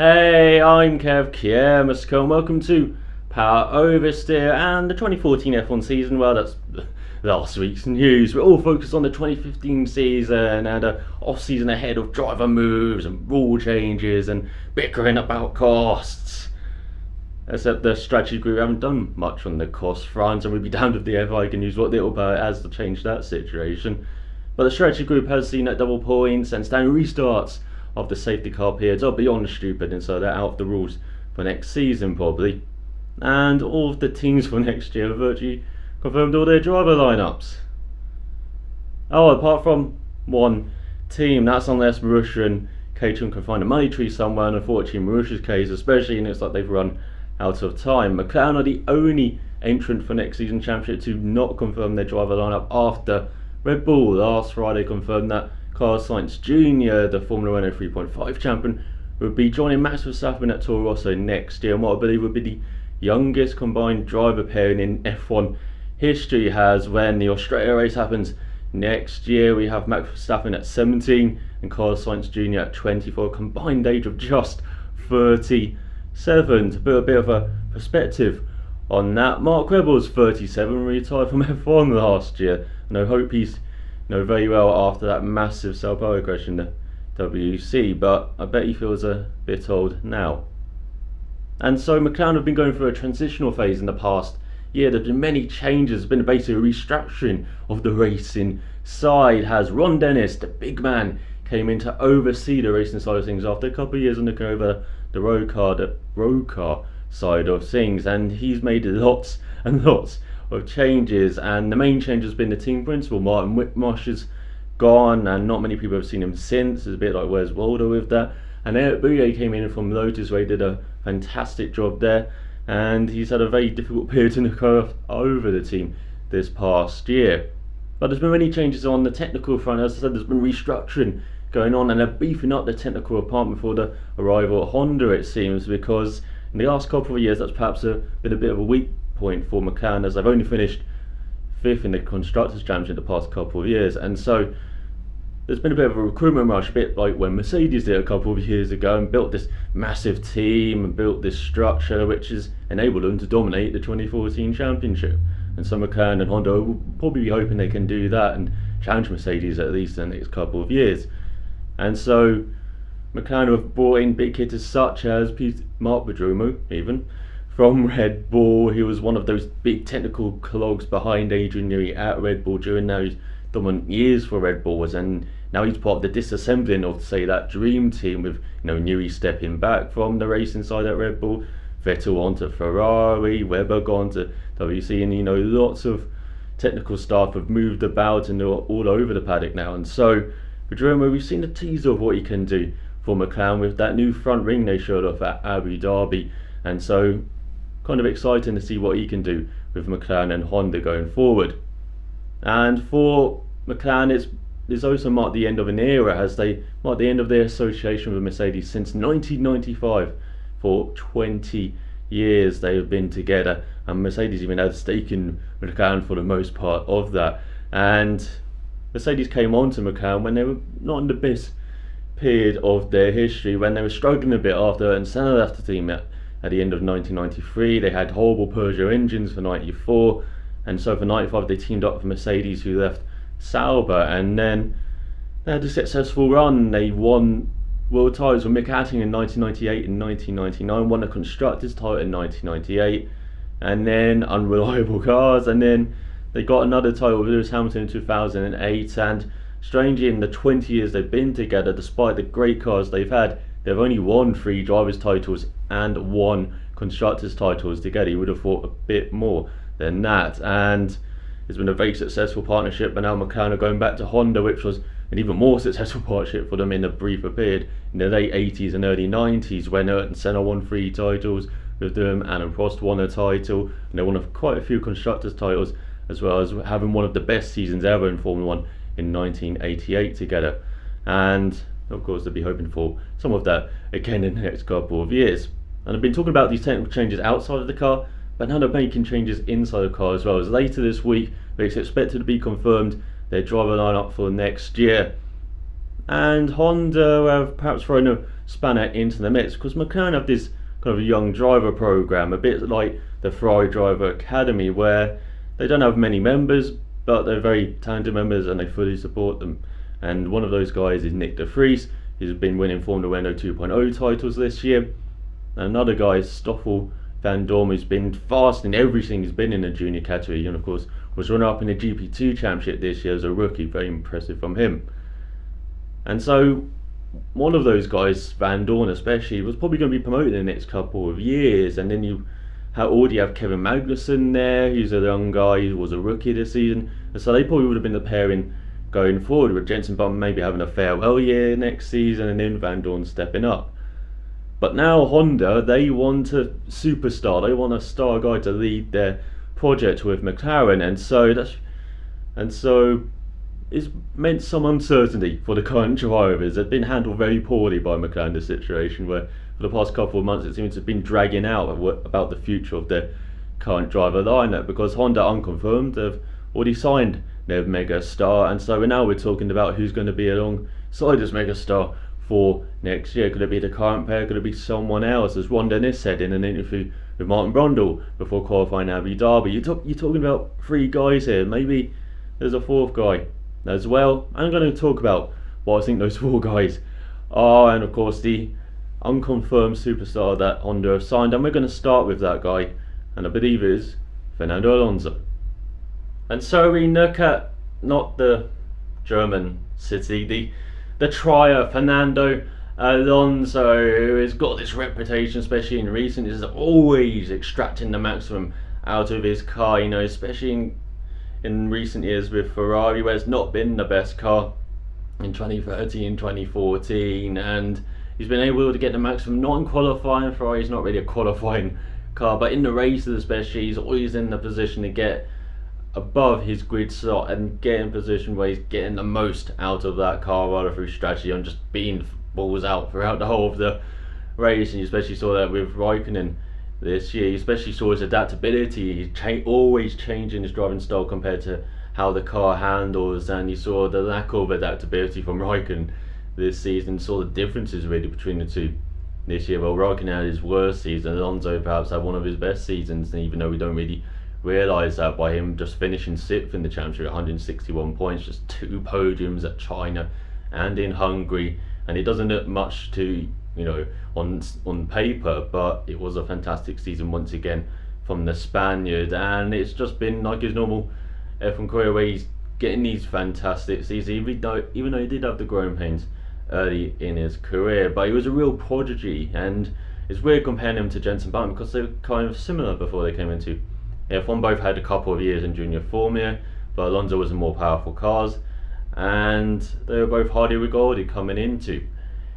Hey, I'm Kev, and welcome to Power Oversteer and the 2014 F1 season. Well, that's last week's news. We're all focused on the 2015 season and off-season ahead of driver moves and rule changes and bickering about costs. Except the strategy group haven't done much on the cost front, and we'd be damned if the FI can use what little power it has to change that situation. But the strategy group has seen at double points and standing restarts of the safety car periods are beyond stupid, and so they're out of the rules for next season probably. And all of the teams for next year have virtually confirmed all their driver lineups. Oh, apart from one team, that's unless Marussia and Caterham can find a money tree somewhere, and unfortunately Marussia's case especially, and it's like they've run out of time. McLaren are the only entrant for next season championship to not confirm their driver lineup after Red Bull last Friday confirmed that Carlos Sainz Jr., the Formula Renault 3.5 champion, would be joining Max Verstappen at Toro Rosso next year, and what I believe would be the youngest combined driver pairing in F1 history, has when the Australia race happens next year. We have Max Verstappen at 17 and Carlos Sainz Jr. at 24, a combined age of just 37. To put a bit of a perspective on that, Mark Webber's 37, retired from F1 last year, and I hope he's very well after that massive Sao Paulo crash in the WEC, but I bet he feels a bit old now. And so McLaren have been going through a transitional phase in the past year. There's been many changes, there's been basically a restructuring of the racing side. Has Ron Dennis, the big man, came in to oversee the racing side of things after a couple of years and looking over the road car side of things, and he's made lots and lots of changes, and the main change has been the team principal. Martin Whitmarsh is gone, and not many people have seen him since. It's a bit like where's Waldo with that. And Eric Bouillet came in from Lotus, where he did a fantastic job there, and he's had a very difficult period to look over the team this past year. But there's been many changes on the technical front. As I said, there's been restructuring going on, and they're beefing up the technical department for the arrival at Honda, it seems, because in the last couple of years that's perhaps been a bit of a weak point for McLaren, as they've only finished 5th in the Constructors' Championship the past couple of years, and so there's been a bit of a recruitment rush, a bit like when Mercedes did a couple of years ago and built this massive team and built this structure which has enabled them to dominate the 2014 championship. And so McLaren and Honda will probably be hoping they can do that and challenge Mercedes at least in the next couple of years. And so McLaren have brought in big hitters such as Mark Pedromo, even from Red Bull. He was one of those big technical clogs behind Adrian Newey at Red Bull during those dominant years for Red Bulls, and now he's part of the disassembling of, say, that dream team, with Newey stepping back from the racing side at Red Bull, Vettel on to Ferrari, Webber gone to WC, and lots of technical staff have moved about and they're all over the paddock now. And so Pedromo, we've seen a teaser of what he can do for McLaren with that new front ring they showed off at Abu Dhabi, and so kind of exciting to see what he can do with McLaren and Honda going forward. And for McLaren, it's also marked the end of an era, as they marked the end of their association with Mercedes since 1995. For 20 years they have been together, and Mercedes even had a stake in McLaren for the most part of that. And Mercedes came on to McLaren when they were not in the best period of their history, when they were struggling a bit after and Senna left the team at the end of 1993. They had horrible Peugeot engines for 94, and so for 95 they teamed up with Mercedes, who left Sauber, and then they had a successful run. They won world titles with Mick Hatting in 1998 and 1999, won a Constructors title in 1998, and then unreliable cars, and then they got another title with Lewis Hamilton in 2008, and strangely in the 20 years they've been together, despite the great cars they've had, they've only won 3 drivers titles and 1 constructors titles together. You would have thought a bit more than that, and it's been a very successful partnership. But now McLaren are going back to Honda, which was an even more successful partnership for them in a briefer period in the late 80s and early 90s, when Ayrton Senna won 3 titles with them, and Prost won a title, and they won quite a few constructors titles, as well as having one of the best seasons ever in Formula 1 in 1988 together. And of course they'll be hoping for some of that again in the next couple of years. And I've been talking about these technical changes outside of the car, but now they're making changes inside the car as well. As later this week it's expected to be confirmed their driver lineup for next year. and Honda have perhaps thrown a spanner into the mix, because McLaren have this kind of a young driver program, a bit like the Ferrari Driver Academy, where they don't have many members, but they're very talented members and they fully support them. And one of those guys is Nick de Vries, who's been winning Formula Renault 2.0 titles this year. And another guy is Stoffel Van Dorn, who's been fast in everything he's been in the junior category, and of course was runner up in the GP2 championship this year as a rookie. Very impressive from him. And so one of those guys, Van Dorn especially, was probably going to be promoted in the next couple of years. And then you already have Kevin Magnussen there, who's a young guy who was a rookie this season, and so they probably would have been the pairing going forward, with Jenson Button maybe having a farewell year next season and then Van Dorn stepping up. But now Honda, they want a superstar, they want a star guy to lead their project with McLaren, and so it's meant some uncertainty for the current drivers. They've been handled very poorly by McLaren, the situation where for the past couple of months it seems to have been dragging out about the future of their current driver lineup, because Honda, unconfirmed, have already signed their mega star, and so now we're talking about who's going to be alongside this mega star for next year. Could it be the current pair? Could it be someone else? As Ron Dennis said in an interview with Martin Brundle before qualifying Abu Dhabi, you're talking about 3 guys here. Maybe there's a 4th guy as well. I'm going to talk about what I think those 4 guys are, and of course the unconfirmed superstar that Honda have signed, and we're going to start with that guy, and I believe it is Fernando Alonso. And so we look at not the German city, the trier Fernando Alonso, who has got this reputation, especially in recent years, always extracting the maximum out of his car, especially in recent years with Ferrari, where it's not been the best car in 2013, 2014, and he's been able to get the maximum, not in qualifying. Ferrari's not really a qualifying car, but in the races especially, he's always in the position to get above his grid slot and get in a position where he's getting the most out of that car, rather through strategy on just being balls out throughout the whole of the race. And you especially saw that with Raikkonen this year. You especially saw his adaptability. He's always changing his driving style compared to how the car handles, and you saw the lack of adaptability from Raikkonen this season. Saw the differences really between the two this year. Well, Raikkonen had his worst season, Alonso perhaps had one of his best seasons, and even though we don't really realise that by him just finishing 6th in the championship at 161 points, just 2 podiums at China and in Hungary, and it doesn't look much to on paper, but it was a fantastic season once again from the Spaniard, and it's just been like his normal F1 career where he's getting these fantastic seasons, even though he did have the growing pains early in his career, but he was a real prodigy. And it's weird comparing him to Jenson Button because they were kind of similar before they came into F1. Both had a couple of years in junior Formula, but Alonso was in more powerful cars, and they were both highly regarded coming into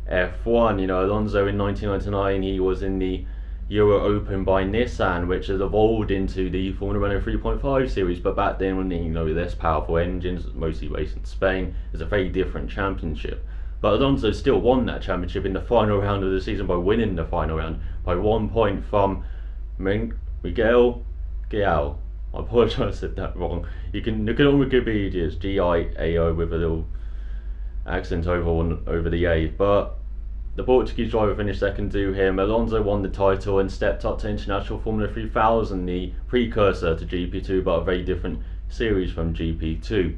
F1. Alonso in 1999, he was in the Euro Open by Nissan, which has evolved into the Formula Renault 3.5 series, but back then when less powerful engines, mostly raced in Spain, it's a very different championship. But Alonso still won that championship in the final round of the season by winning the final round by 1 point from Miguel Giao. I apologise I said that wrong. You can look it on Wikipedia, it's Giao with a little accent over the A, but the Portuguese driver finished second to him. Alonso won the title and stepped up to International Formula 3000, the precursor to GP2, but a very different series from GP2.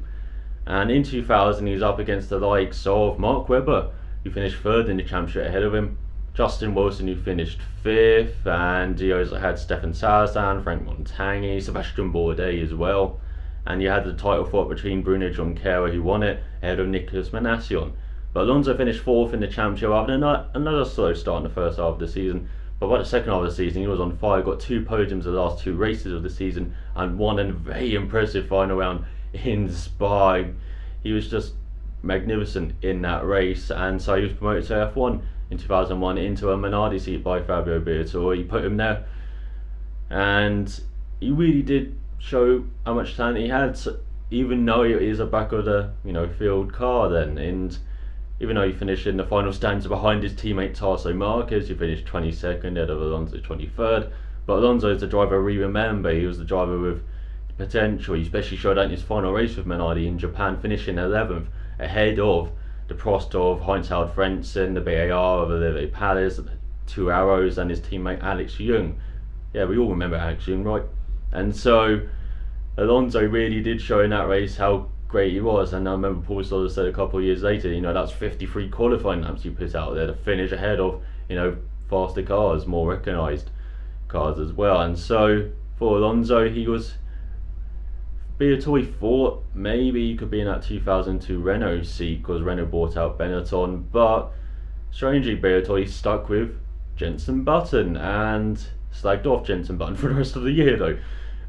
And in 2000 he was up against the likes of Mark Webber, who finished 3rd in the championship ahead of him, Justin Wilson, who finished 5th, and you also had Stefan Salazar, Frank Montagny, Sebastian Bourdais as well. And you had the title fought between Bruno Junqueira, who won it, ahead of Nicolas Manassian. But Alonso finished 4th in the championship after another slow start in the first half of the season. But by the second half of the season, he was on fire, got 2 podiums in the last 2 races of the season, and won a very impressive final round in Spa. He was just magnificent in that race, and so he was promoted to F1 in 2001 into a Minardi seat by Fabio Briatore. He put him there, and he really did show how much talent he had, even though it is a back of the field car then. And even though he finished in the final stanza behind his teammate Tarso Marquez, he finished 22nd ahead of Alonso 23rd. But Alonso is the driver we remember. He was the driver with potential. He especially showed out in his final race with Minardi in Japan, finishing 11th ahead of the Prost of Heinz-Harald Frentzen, the BAR of the Palace, 2 Arrows, and his teammate Alex Young. Yeah, we all remember Alex Young, right? And so Alonso really did show in that race how great he was. And I remember Paul Stoddard said a couple of years later, that's 53 qualifying laps you put out there to finish ahead of, faster cars, more recognised cars as well. And so for Alonso, Briatore thought maybe he could be in that 2002 Renault seat because Renault bought out Benetton, but strangely Briatore stuck with Jenson Button and slagged off Jenson Button for the rest of the year though,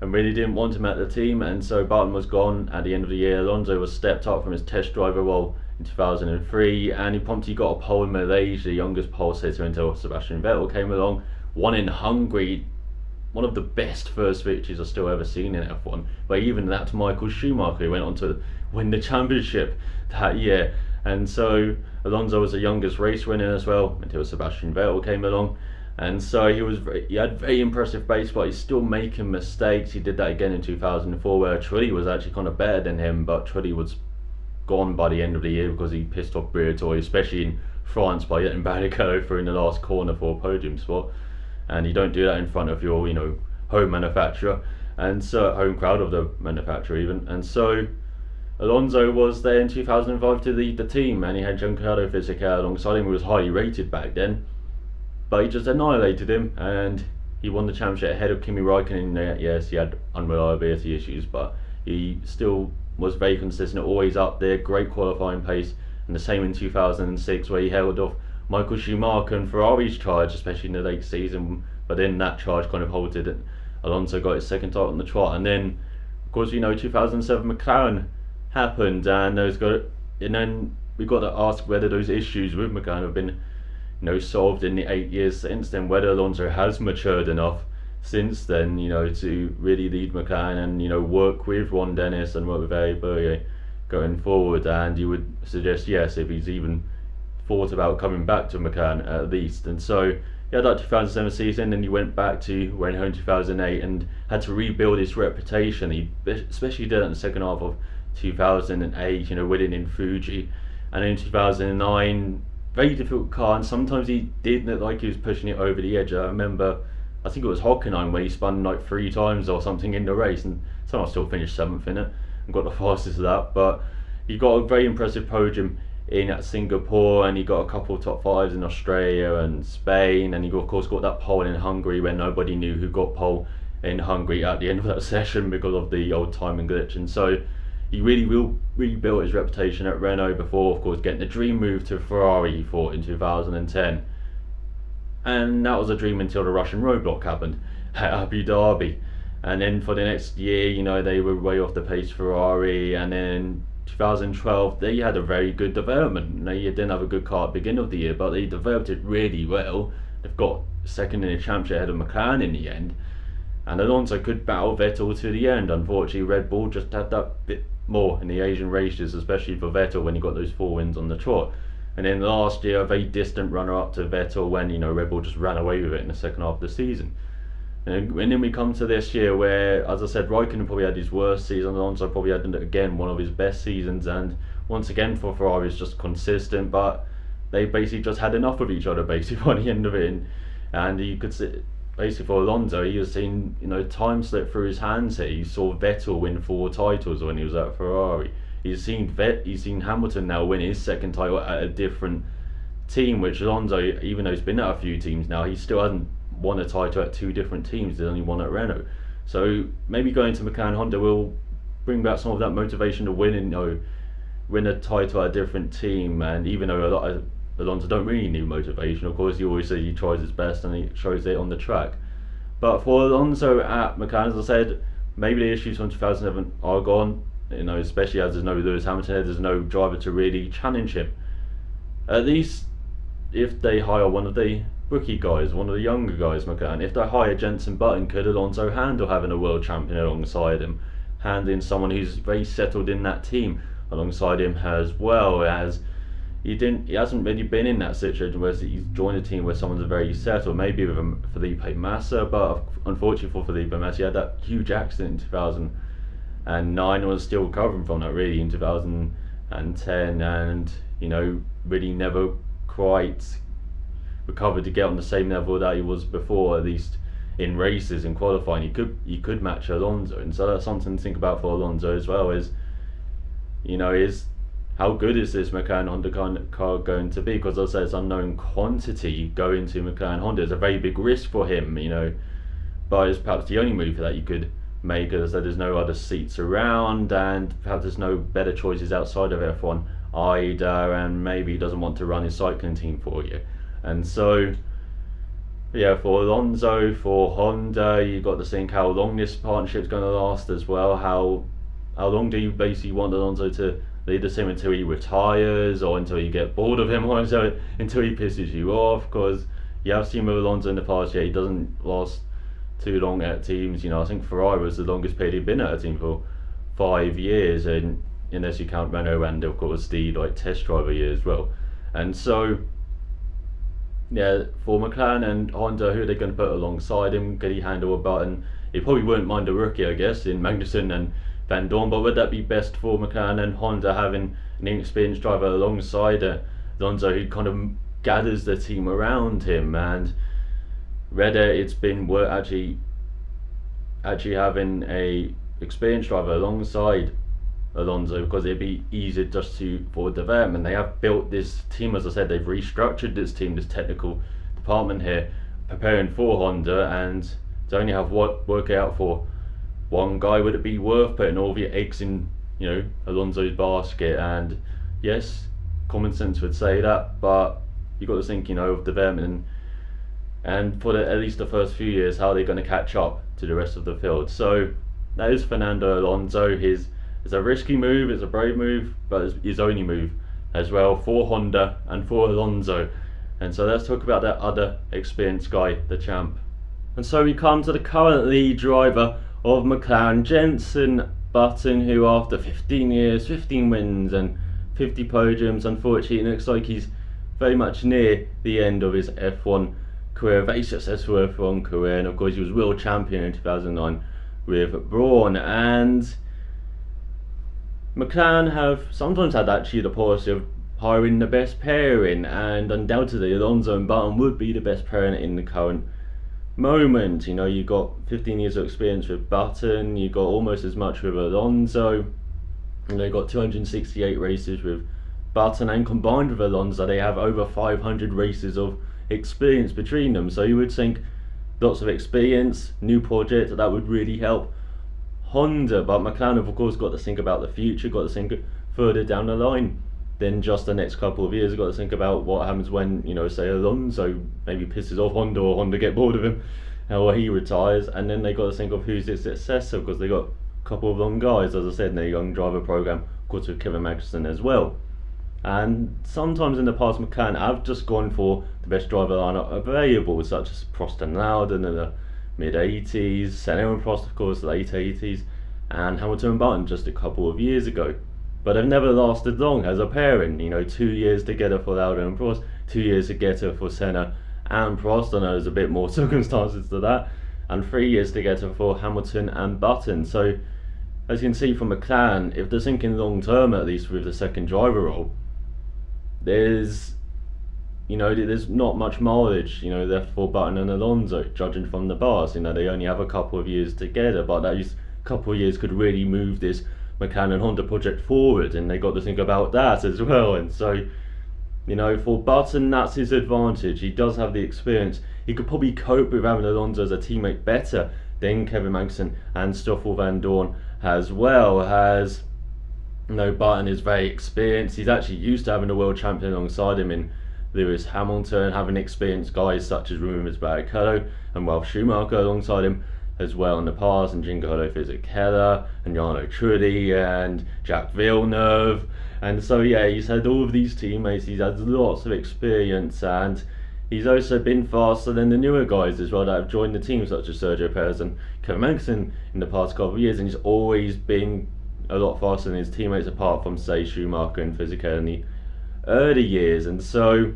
and really didn't want him at the team. And so Button was gone at the end of the year. Alonso was stepped up from his test driver role in 2003, and he promptly got a pole in Malaysia, the youngest pole sitter until Sebastian Vettel came along, won in Hungary. One of the best first victories I've still ever seen in F1, but even that to Michael Schumacher, who went on to win the championship that year. And so Alonso was the youngest race winner as well until Sebastian Vettel came along. And so he had very impressive pace, but he's still making mistakes. He did that again in 2004, where Trulli was actually kind of better than him, but Trulli was gone by the end of the year because he pissed off Briatore, especially in France, by letting Barrichello through in the last corner for a podium spot. And you don't do that in front of your, home manufacturer, and so home crowd of the manufacturer even. And so Alonso was there in 2005 to lead the team, and he had Giancarlo Fisichella alongside him, who was highly rated back then, but he just annihilated him, and he won the championship ahead of Kimi Raikkonen. Yes, he had unreliability issues, but he still was very consistent, always up there, great qualifying pace. And the same in 2006, where he held off Michael Schumacher and Ferrari's charge, especially in the late season, but then that charge kind of halted and Alonso got his second title on the trot. And then, of course, 2007 McLaren happened, and then we got to ask whether those issues with McLaren have been, solved in the 8 years since then, whether Alonso has matured enough since then, to really lead McLaren and, work with Ron Dennis and work with Eric Berger going forward. And you would suggest yes, if he's even thought about coming back to McLaren at least. And so he had that 2007 season, and he went back to Renault in 2008 and had to rebuild his reputation. He especially did it in the second half of 2008, winning in Fuji. And in 2009, very difficult car, and sometimes he did look like he was pushing it over the edge. I remember, I think it was Hockenheim, where he spun like 3 times or something in the race, and somehow still finished 7th in it and got the fastest of that. But he got a very impressive podium in Singapore, and he got a couple of top 5s in Australia and Spain, and he of course got that pole in Hungary when nobody knew who got pole in Hungary at the end of that session because of the old timing glitch. And so he really built his reputation at Renault before, of course, getting the dream move to Ferrari, he thought, in 2010. And that was a dream until the Russian roadblock happened at Abu Dhabi. And then for the next year, they were way off the pace, Ferrari. And then 2012, they had a very good development. They didn't have a good car at the beginning of the year, but they developed it really well. They've got second in the championship ahead of McLaren in the end. And Alonso could battle Vettel to the end. Unfortunately, Red Bull just had that bit more in the Asian races, especially for Vettel when he got those 4 wins on the trot. And then last year, a very distant runner-up to Vettel when, Red Bull just ran away with it in the second half of the season. And then we come to this year where, as I said, Raikkonen probably had his worst season. Alonso probably had, again, one of his best seasons. And once again, for Ferrari, it's just consistent. But they basically just had enough of each other, basically, by the end of it. And you could see, basically, for Alonso, he was seeing, time slip through his hands here. He saw Vettel win 4 titles when he was at Ferrari. He's seen Hamilton now win his second title at a different team, which Alonso, even though he's been at a few teams now, he still hasn't won a title at 2 different teams. He's only won at Renault. So maybe going to McLaren Honda will bring back some of that motivation to win a title at a different team. And even though a lot of Alonso don't really need motivation, of course, he always says he tries his best and he shows it on the track. But for Alonso at McLaren, as I said, maybe the issues from 2007 are gone, especially as there's no Lewis Hamilton, there's no driver to really challenge him. At least if they hire one of the rookie guys, one of the younger guys, McLaren, if they hire Jenson Button, could Alonso handle having a world champion alongside him, handling someone who's very settled in that team alongside him, as well as he hasn't really been in that situation where he's joined a team where someone's very settled. Maybe with Felipe Massa, but unfortunately for Felipe Massa, he had that huge accident in 2009 and was still recovering from that really in 2010, and really never quite recovered to get on the same level that he was before, at least in races and qualifying. He could match Alonso, and so that's something to think about for Alonso as well. Is how good is this McLaren Honda car going to be? Because as I said, it's unknown quantity going to McLaren Honda. It's a very big risk for him, but it's perhaps the only move that you could make. As I said, there's no other seats around, and perhaps there's no better choices outside of F1 either, and maybe he doesn't want to run his cycling team for you. And so, yeah, for Alonso, for Honda, you've got to think how long this partnership's going to last as well. How long do you basically want Alonso to lead the team until he retires, or until you get bored of him, or until he pisses you off? Because you have seen with Alonso in the past, he doesn't last too long at teams. I think Ferrari was the longest period he'd been at a team for 5 years, and unless you count Renault and of course the test driver year as well. And so, yeah, for McLaren and Honda, who are they going to put alongside him? Could he handle a Button? He probably wouldn't mind a rookie, I guess, in Magnussen and Van Dorn, but would that be best for McLaren and Honda, having an inexperienced driver alongside Alonso, who kind of gathers the team around him? And rather, it's been actually having a experienced driver alongside Alonso, because it'd be easier just for development. They have built this team, as I said, they've restructured this team, this technical department here, preparing for Honda, and to only have work out for one guy, would it be worth putting all of your eggs in Alonso's basket? And yes, common sense would say that, but you've got to think of development and for at least the first few years, how they're going to catch up to the rest of the field. So that is Fernando Alonso. It's a risky move, it's a brave move, but it's his only move as well for Honda and for Alonso. And so let's talk about that other experienced guy, the champ. And so we come to the current lead driver of McLaren, Jenson Button, who after 15 years, 15 wins and 50 podiums, unfortunately it looks like he's very much near the end of his F1 career, very successful F1 career, and of course he was world champion in 2009 with Brawn. And McLaren have sometimes had actually the policy of hiring the best pairing, and undoubtedly Alonso and Button would be the best pairing in the current moment. You've got 15 years of experience with Button, you've got almost as much with Alonso, and they've got 268 races with Button, and combined with Alonso they have over 500 races of experience between them. So you would think lots of experience, new project, that would really help Honda. But McLaren have of course got to think about the future, got to think further down the line than just the next couple of years. Got to think about what happens when, say Alonso maybe pisses off Honda, or Honda get bored of him, or he retires, and then they got to think of who's his successor, because they got a couple of young guys, as I said, in their young driver program, of course with Kevin Magnussen as well. And sometimes in the past McLaren have just gone for the best driver lineup available, such as Prost and Loudon in the mid-80s, Senna and Prost of course late 80s, and Hamilton and Button just a couple of years ago. But they've never lasted long as a pairing. 2 years together for Loudon and Prost, 2 years together for Senna and Prost. I know there's a bit more circumstances to that, and 3 years together for Hamilton and Button. So as you can see from McLaren, if they're thinking long term, at least with the second driver role, there's not much mileage left for Button and Alonso, judging from the past. They only have a couple of years together, but those couple of years could really move this McLaren and Honda project forward, and they got to think about that as well. And so for Button, that's his advantage. He does have the experience. He could probably cope with having Alonso as a teammate better than Kevin Magnussen and Stoffel Van Dorn as well. As Button is very experienced. He's actually used to having a world champion alongside him in Lewis Hamilton, having experienced guys such as Rubens Barrichello and Ralf Schumacher alongside him as well in the past, and Giancarlo Fisichella and Jarno Trulli and Jacques Villeneuve. And so yeah, he's had all of these teammates, he's had lots of experience, and he's also been faster than the newer guys as well that have joined the team, such as Sergio Perez and Kevin Magnussen in the past couple of years, and he's always been a lot faster than his teammates, apart from say Schumacher and Fisichella in the early years. And so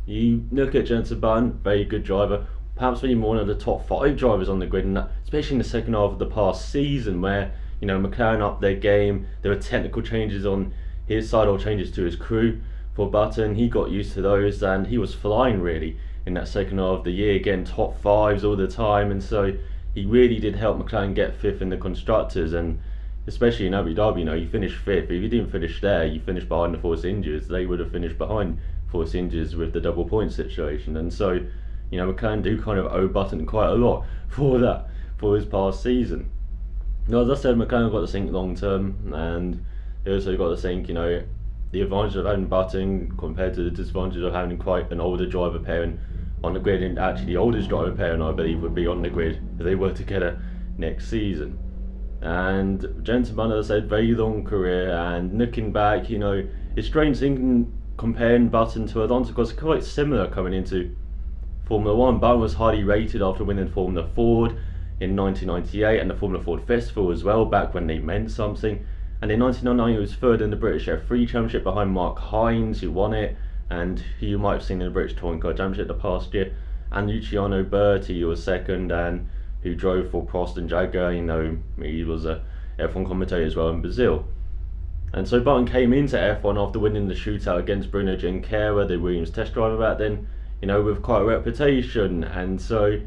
you look at Jenson Button, very good driver, perhaps maybe one of the top 5 drivers on the grid, and that, especially in the second half of the past season, where McLaren upped their game. There were technical changes on his sidewall changes to his crew for Button. He got used to those, and he was flying really in that second half of the year, getting top fives all the time, and so he really did help McLaren get 5th in the constructors, and especially in Abu Dhabi, you finished 5th. If you didn't finish there, you finished behind the Force Injures. They would have finished behind Force Injures with the double point situation, and so McLaren do kind of owe Button quite a lot for that, for his past season. Now, as I said, McLaren got to think long term, and they also got to think, the advantage of having Button compared to the disadvantage of having quite an older driver pairing on the grid, and actually the oldest driver pairing I believe would be on the grid if they were together next season. And Jenson Button, as I said, very long career, and looking back, it's strange thinking comparing Button to Alonso because it's quite similar coming into Formula 1. Button was highly rated after winning Formula Ford in 1998 and the Formula Ford Festival as well, back when they meant something. And in 1999 he was third in the British F3 Championship behind Mark Hines, who won it, and who you might have seen in the British Touring Car Championship the past year, and Luciano Berti, who was second and who drove for Prost and Jaguar. He was a F1 commentator as well in Brazil. And so Button came into F1 after winning the shootout against Bruno Junqueira, the Williams test driver back then, with quite a reputation, and so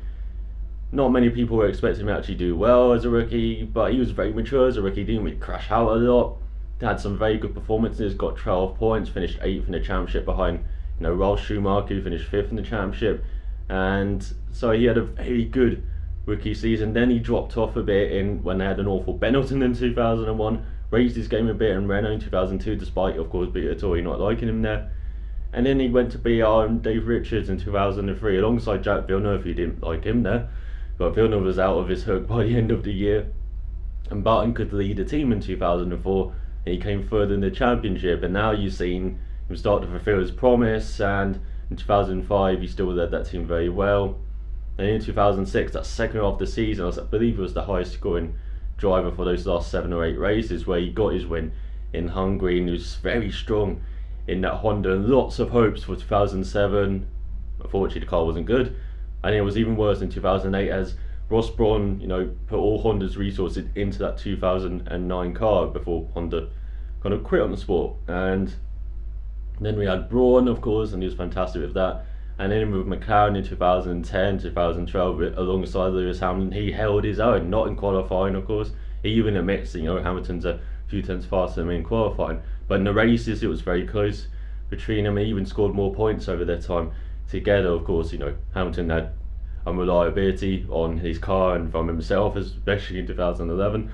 not many people were expecting him to actually do well as a rookie, but he was very mature as a rookie, didn't really crash out a lot, had some very good performances, got 12 points, finished 8th in the championship behind Ralf Schumacher, who finished 5th in the championship, and so he had a very good rookie season. Then he dropped off a bit when they had an awful Benetton in 2001, raised his game a bit in Renault in 2002, despite of course Briatore not liking him there. And then he went to BR and Dave Richards in 2003 alongside Jack Villeneuve, who didn't like him there. But Villeneuve was out of his hook by the end of the year. And Button could lead the team in 2004, and he came third in the championship. And now you've seen him start to fulfill his promise, and in 2005 he still led that team very well. And in 2006, that second half of the season, I believe he was the highest scoring driver for those last 7 or 8 races, where he got his win in Hungary, and he was very strong in that Honda. Lots of hopes for 2007. Unfortunately, the car wasn't good, and it was even worse in 2008 as Ross Brawn, put all Honda's resources into that 2009 car before Honda kind of quit on the sport. And then we had Brawn, of course, and he was fantastic with that. And then with McLaren in 2010, 2012, alongside Lewis Hamilton, he held his own, not in qualifying, of course. He even admits, Hamilton's a few tenths faster than me in qualifying. But in the races, it was very close between them. He even scored more points over their time together. Of course, Hamilton had unreliability on his car and from himself, especially in 2011.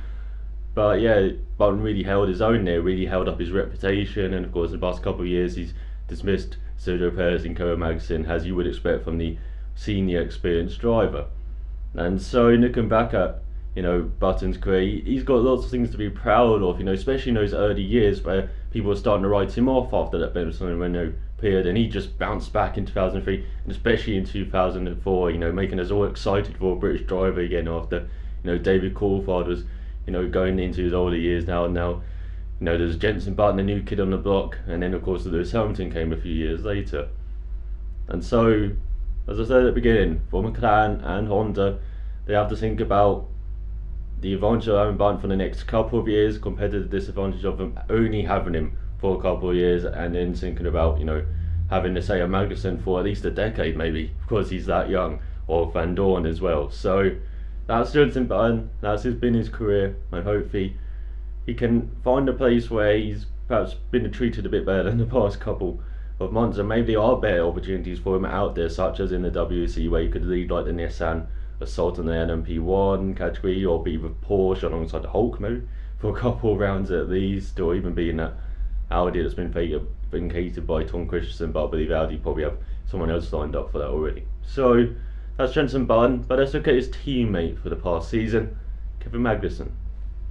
But yeah, Button really held his own there, really held up his reputation. And of course, in the past couple of years, he's dismissed Sergio Perez and Kevin Magnussen, as you would expect from the senior experienced driver. And so looking back at Button's career, he's got lots of things to be proud of, especially in those early years where people were starting to write him off after that Benetton and Renault period, and he just bounced back in 2003, and especially in 2004, making us all excited for a British driver again after David Coulthard was going into his older years now, and now there's Jenson Button, the new kid on the block, and then of course Lewis Hamilton came a few years later. And so, as I said at the beginning, for McLaren and Honda, they have to think about the advantage of having Button for the next couple of years compared to the disadvantage of them only having him for a couple of years, and then thinking about having to say a Magnussen for at least a decade maybe, because he's that young, or Van Dorn as well. So that's Jenson Button, that's been his career, and hopefully he can find a place where he's perhaps been treated a bit better than the past couple of months, and maybe there are better opportunities for him out there, such as in the WC, where he could lead like the Nissan Assault in the LMP1 category, or be with Porsche alongside the Hulk maybe for a couple of rounds at least, or even be in that Audi that's been catered by Tom Christensen, but I believe Audi probably have someone else lined up for that already. So that's Jenson Button, but let's look at his teammate for the past season, Kevin Magnussen.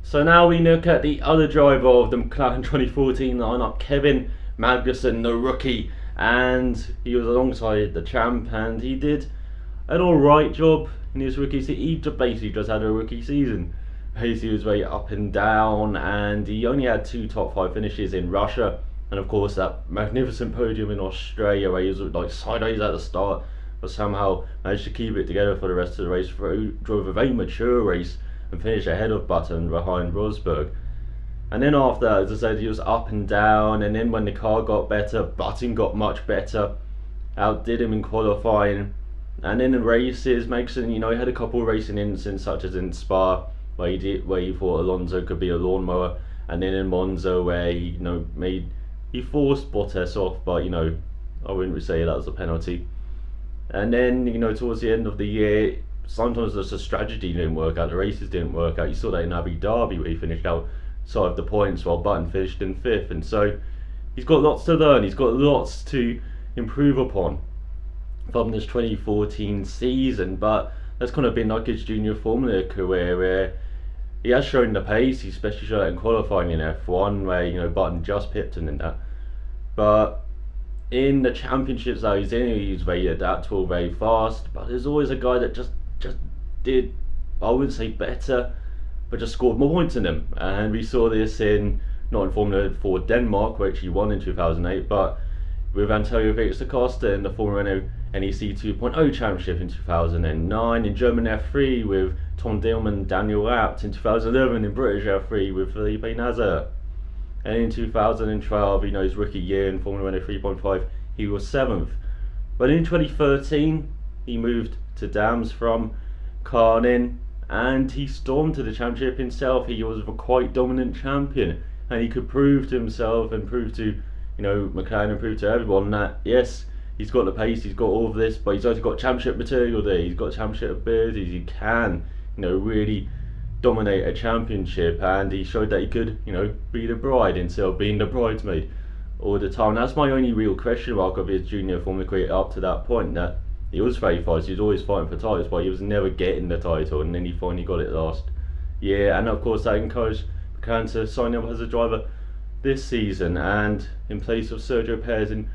So now we look at the other driver of the McLaren 2014 lineup, Kevin Magnussen, the rookie, and he was alongside the champ, and he did an alright job in his rookie season. He basically just had a rookie season. He was very up and down, and he only had 2 top 5 finishes in Russia, and of course that magnificent podium in Australia where he was like sideways at the start, but somehow managed to keep it together for the rest of the race. Drove a very mature race and finished ahead of Button behind Rosberg. And then after that, as I said, he was up and down, and then when the car got better, Button got much better, outdid him in qualifying. And in the races, Magnussen, he had a couple of racing incidents, such as in Spa, where he thought Alonso could be a lawnmower, and then in Monza, where he forced Bottas off, but I wouldn't say that was a penalty. And then towards the end of the year, sometimes just the strategy didn't work out, the races didn't work out. You saw that in Abu Dhabi, where he finished outside of the points while Button finished in 5th, and so he's got lots to learn, he's got lots to improve upon from this 2014 season. But that's kind of been like his junior Formula career, where he has shown the pace. He especially showed it in qualifying in F1, where Button just pipped him in that. But in the championships that he's in, he's very adaptable, very fast. But there's always a guy that just did, I wouldn't say better, but just scored more points than him. And we saw this not in Formula 4 Denmark, which he won in 2008, but with Antonio Felix da Costa in the Formula Renault NEC 2.0 Championship in 2009, in German F3 with Tom Dillman and Daniel Abt, in 2011 in British F3 with Felipe Nasr, and in 2012, his rookie year in Formula Renault 3.5, he was 7th. But in 2013, he moved to Dams from Carlin, and he stormed to the championship himself. He was a quite dominant champion, and he could prove to himself and prove to McLaren and prove to everyone that yes, he's got the pace, he's got all of this, but he's also got championship material there, he's got championship abilities, he can really dominate a championship. And he showed that he could be the bride instead of being the bridesmaid all the time. That's my only real question mark of his junior Formula career up to that point, that he was very fast, he was always fighting for titles, but he was never getting the title, and then he finally got it last year. And of course that encouraged McLaren to sign him up as a driver this season, and in place of Sergio Perez. And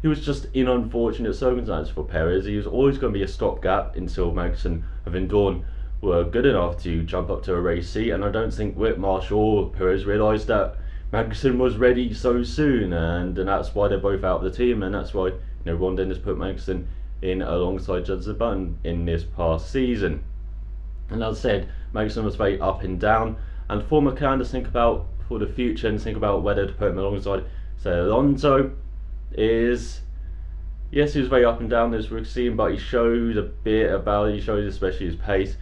he was just in unfortunate circumstances for Perez. He was always going to be a stopgap until Magnussen and Vandoorne were good enough to jump up to a race seat. And I don't think Whitmarsh or Perez realised that Magnussen was ready so soon, and that's why they're both out of the team, and that's why Ron Dennis put Magnussen in alongside Jenson Button in this past season. And as I said, Magnussen was very up and down, and for McLaren to think about for the future and think about whether to put him alongside, say, Alonso, is yes, he was very up and down this rookie season, but he showed a bit about it. He showed especially his pace.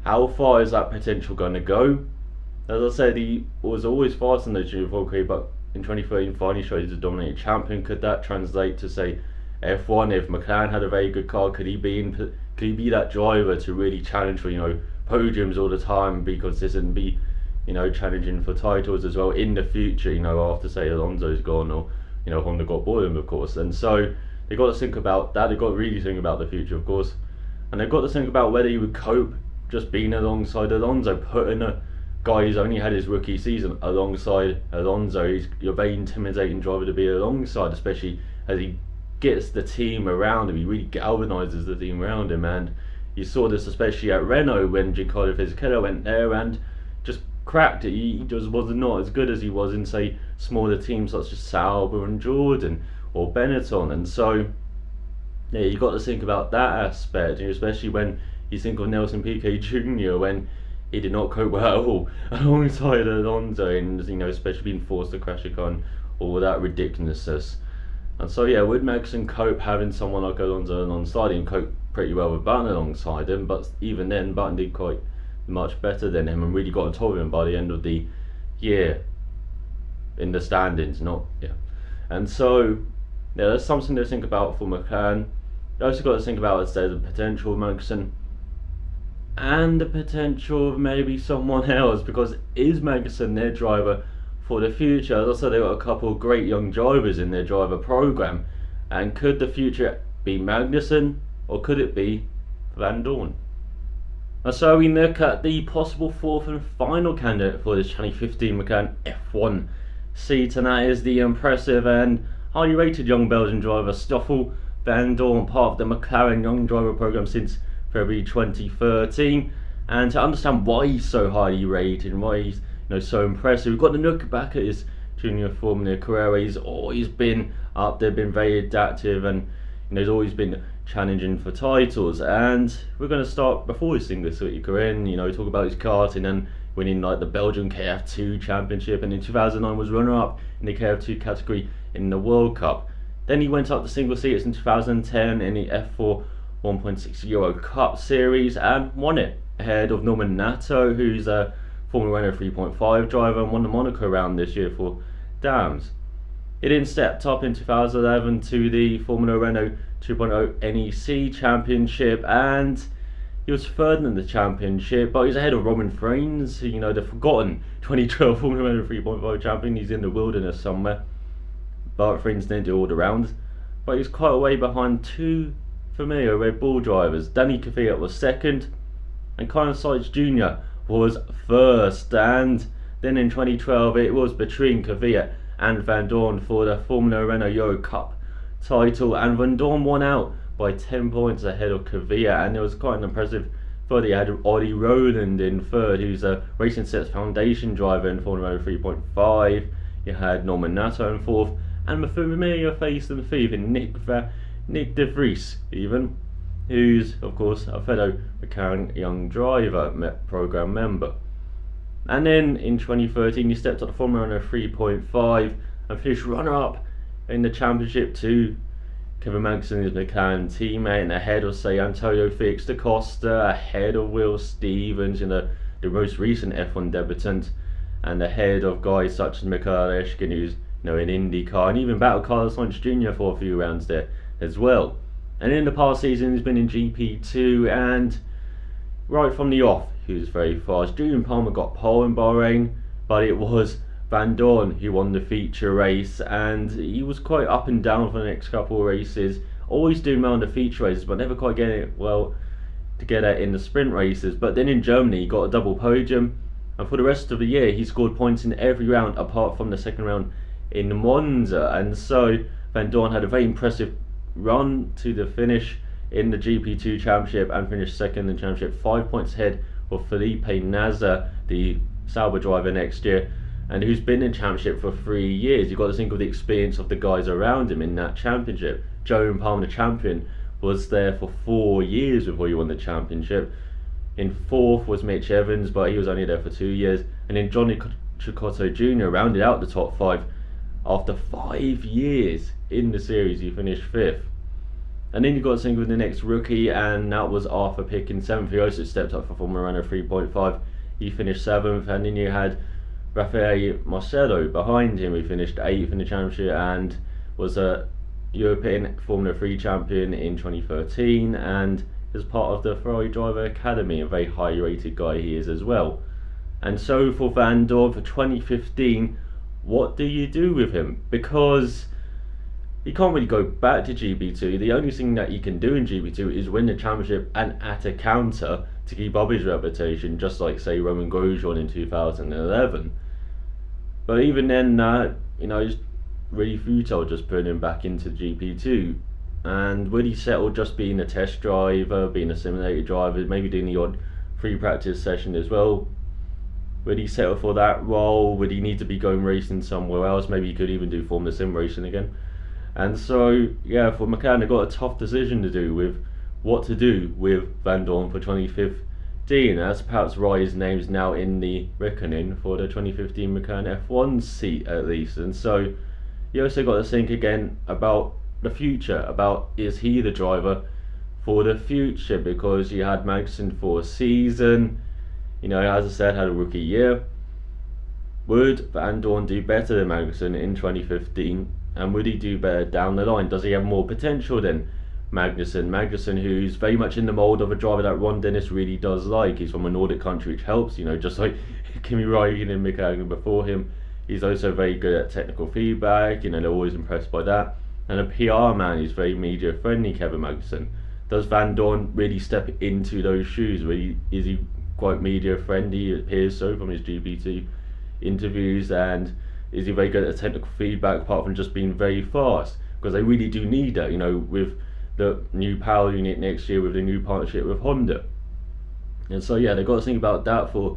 How far is that potential going to go? As I said, he was always fast in the junior career, but in 2013 finally showed he's a dominant champion. Could that translate to, say, F1? If McLaren had a very good car, could he be that driver to really challenge for podiums all the time, be consistent, and be challenging for titles as well in the future, after, say, Alonso's gone, or Honda got bought him, of course. And so they got to think about that. They got to really think about the future, of course, and they've got to think about whether he would cope just being alongside Alonso, putting a guy who's only had his rookie season alongside Alonso. He's a very intimidating driver to be alongside, especially as he gets the team around him. He really galvanises the team around him, and you saw this especially at Renault when Giancarlo Fisichella went there and just cracked it. He just was not as good as he was in, say, smaller teams such as Sauber and Jordan or Benetton. And so yeah, you got to think about that aspect, especially when you think of Nelson Piquet Jr. when he did not cope well at all alongside Alonso, and especially being forced to crash a car and all that ridiculousness. And so yeah, would Magnussen cope having someone like Alonso alongside him? Cope pretty well with Button alongside him, but even then Button did quite much better than him and really got on top of him by the end of the year in the standings. And so yeah, there's something to think about for McLaren. You also got to think about, as there's a potential of Magnussen and the potential of maybe someone else, because is Magnussen their driver for the future? As I said, they've got a couple of great young drivers in their driver program, and could the future be Magnussen or could it be Vandoorne? And so we look at the possible fourth and final candidate for this 2015 McLaren F1 seat, and that is the impressive and highly rated young Belgian driver Stoffel Vandoorne, part of the McLaren young driver program since February 2013. And to understand why he's so highly rated and why he's so impressive, we've got to look back at his junior Formula career, where he's always been up there, been very adaptive, and he's always been challenging for titles. And we're going to start before his single city career, and talk about his karting, and winning like the Belgian KF2 championship, and in 2009 was runner-up in the KF2 category in the World Cup. Then he went up to single seaters in 2010 in the F4 1.6 Euro Cup series and won it ahead of Norman Nato, who's a Formula Renault 3.5 driver and won the Monaco round this year for Dams. He then stepped up in 2011 to the Formula Renault 2.0 NEC Championship, and he was third in the championship, but he's ahead of Roman Frains, you know, the forgotten 2012 Formula Renault 3.5 champion. He's in the wilderness somewhere, but Frains didn't do all the rounds. But he's quite a way behind two familiar Red Bull drivers. Danny Kvyat was second, and Kyle Seitz Jr. was first. And then in 2012 it was between Kvyat and Van Dorn for the Formula Renault Euro Cup title, and Van Dorn won out by 10 points ahead of Kvyat, and it was quite an impressive third. He had Ollie Rowland in third, who's a Racing Sets Foundation driver in Formula Renault 3.5. You had Norman Nato in fourth, and the familiar face and thief in Nick de Vries, even, who's of course a fellow McLaren young driver program member. And then in 2013 he stepped up to Formula Renault 3.5 and finished runner-up in the championship to Kevin Magnussen, his McLaren teammate, and ahead of, say, Antonio Felix da Costa, ahead of Will Stevens, the most recent F1 debutant, and ahead of guys such as Mikael Eshkin, who's in IndyCar, and even battled Carlos Sainz Jr. for a few rounds there as well. And in the past season he's been in GP2, and right from the off he was very fast. Julian Palmer got pole in Bahrain, but it was Van Dorn who won the feature race, and he was quite up and down for the next couple of races, always doing well in the feature races but never quite getting it well together in the sprint races. But then in Germany he got a double podium, and for the rest of the year he scored points in every round apart from the second round in Monza. And so Van Dorn had a very impressive run to the finish in the GP2 championship and finished second in the championship, 5 points ahead of Felipe Nasr, the Sauber driver next year, and who's been in championship for 3 years. You've got to think of the experience of the guys around him in that championship. Julian Palmer, the champion, was there for 4 years before he won the championship. In fourth was Mitch Evans, but he was only there for 2 years. And then Johnny Cecotto Jr. rounded out the top 5 after 5 years in the series. He finished fifth. And then you've got to think of the next rookie, and that was Arthur Pick in seventh. He also stepped up for Formula Renault 3.5. He finished seventh, and then you had Rafael Marcelo behind him, who finished eighth in the championship and was a European Formula 3 champion in 2013, and is part of the Ferrari Driver Academy, a very high rated guy he is as well. And so for Van Dorn for 2015, what do you do with him? Because he can't really go back to GP2. The only thing that he can do in GP2 is win the championship and at a counter to keep up his reputation, just like, say, Roman Grosjean in 2011. But even then, it's really futile just putting him back into GP2. And would he settle just being a test driver, being a simulator driver, maybe doing the odd free practice session as well? Would he settle for that role? Would he need to be going racing somewhere else? Maybe he could even do Formula Sim racing again. And so, yeah, for McLaren, they've got a tough decision to do with what to do with Van Dorn for 2015, as perhaps Rye's name's now in the reckoning for the 2015 McLaren F1 seat at least. And so you also got to think again about the future, about is he the driver for the future, because you had Magnussen for a season, as I said, had a rookie year. Would Van Dorn do better than Magnussen in 2015? And would he do better down the line? Does he have more potential than Magnussen? Magnussen, who's very much in the mould of a driver that Ron Dennis really does like. He's from a Nordic country, which helps, just like Kimi Räikkönen and Mick Hagen before him. He's also very good at technical feedback, they're always impressed by that. And a PR man, he's very media friendly, Kevin Magnussen. Does Van Dorn really step into those shoes? Is he quite media friendly? It appears so from his GP2 interviews. And is he very good at technical feedback apart from just being very fast? Because they really do need that, with the new power unit next year, with the new partnership with Honda. And so yeah, they've got to think about that for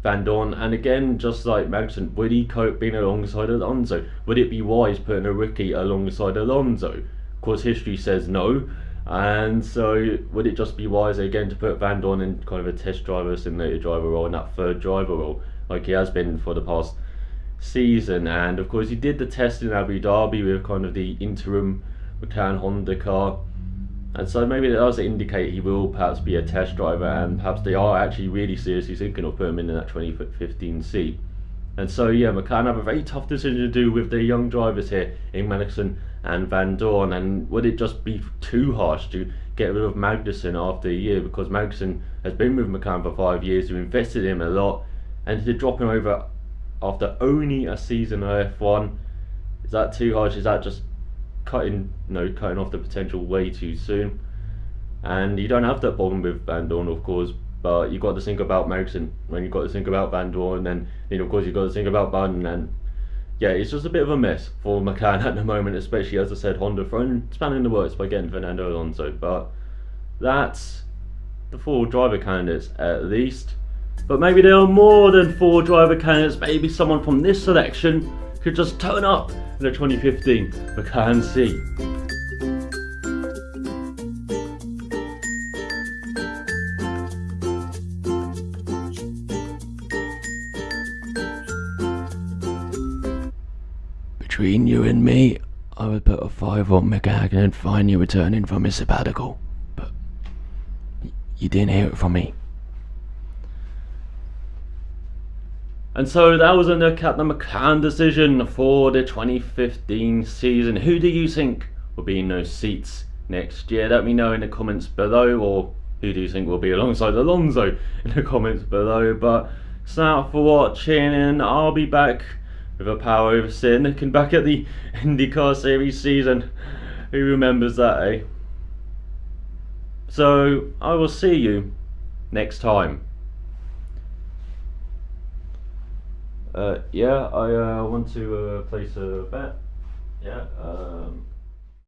Van Dorn. And again, just like Magnussen, would he cope being alongside Alonso? Would it be wise putting a rookie alongside Alonso? Of course, history says no, And so would it just be wiser again to put Van Dorn in kind of a test driver, simulator driver role, in that third driver role, like he has been for the past season? And of course he did the test in Abu Dhabi with kind of the interim McLaren Honda car, and so maybe that does indicate he will perhaps be a test driver, and perhaps they are actually really seriously thinking of putting him in that 2015 seat. And so yeah, McLaren have a very tough decision to do with their young drivers here in Magnussen and Van Dorn. And would it just be too harsh to get rid of Magnussen after a year, because Magnussen has been with McLaren for 5 years, you've invested in him a lot, and to drop him over after only a season of F1, is that too harsh? Is that just cutting off the potential way too soon? And you don't have that problem with Van Dorn, of course, but you've got to think about Magnussen when you've got to think about Van Dorn, and then of course you've got to think about Button. And yeah, it's just a bit of a mess for McLaren at the moment, especially, as I said, Honda throwing spanning in the works by getting Fernando Alonso. But that's the 4 driver candidates at least. But maybe there are more than 4 driver candidates. Maybe someone from this selection could just turn up in the 2015 McLaren seat. Between you and me, I would put a 5 on McLaren and find you returning from his sabbatical. But you didn't hear it from me. And so that was a look at the McLaren decision for the 2015 season. Who do you think will be in those seats next year? Let me know in the comments below, or who do you think will be alongside Alonso in the comments below. But thanks for watching, and I'll be back with a Power Oversteer, looking back at the IndyCar Series season. Who remembers that, eh? So I will see you next time. I want to place a bet.